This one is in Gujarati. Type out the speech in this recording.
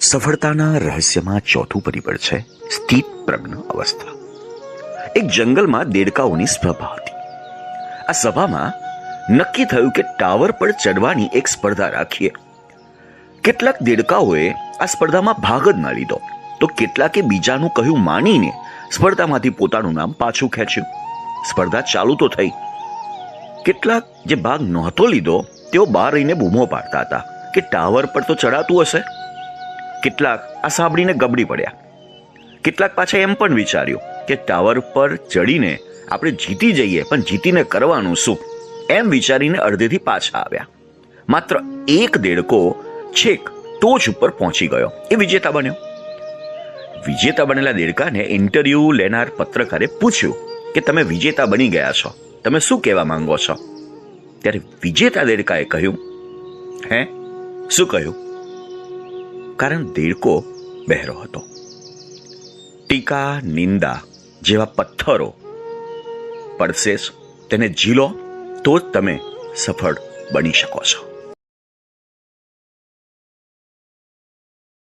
સફળતાના રહસ્યમાં ચોથું પરિબળ છે સ્થિત પ્રજ્ઞ અવસ્થા. એક જંગલમાં દેડકાઓની સભા હતી. આ સભામાં નક્કી થયું કે ટાવર પર ચડવાની એક સ્પર્ધા રાખીએ. કેટલાક દેડકાઓએ આ સ્પર્ધામાં ભાગ જ ન લીધો, તો કેટલાકે બીજાનું કહ્યું માનીને સ્પર્ધામાંથી પોતાનું નામ પાછું ખેંચ્યું. સ્પર્ધા ચાલુ તો થઈ. કેટલાક જે ભાગ નહોતો લીધો તેઓ બહાર રહીને બૂમો પાડતા હતા કે ટાવર પર તો ચડાતું હશે. કેટલાક આ સાંભળીને ગબડી પડ્યા. કેટલાક પાછા એમ પણ વિચાર્યું કે ટાવર પર ચડીને આપણે જીતી જઈએ, પણ જીતીને કરવાનું શું, એમ વિચારીને અડધેથી પાછા આવ્યા. માત્ર એક દેડકો છેક ટોચ ઉપર પહોંચી ગયો. એ વિજેતા બન્યો. વિજેતા બનેલા દેડકાને ઇન્ટરવ્યુ લેનાર પત્રકારે પૂછ્યું કે તમે વિજેતા બની ગયા છો, તમે શું કહેવા માંગો છો? ત્યારે વિજેતા દેડકાએ કહ્યું, હે શું કહ્યું? કારણ દેડકો બહેરો હતો. ટીકા નિંદા જેવા પથ્થરો પડશે, તેને ઝીલો તો જ તમે સફળ બની શકો છો.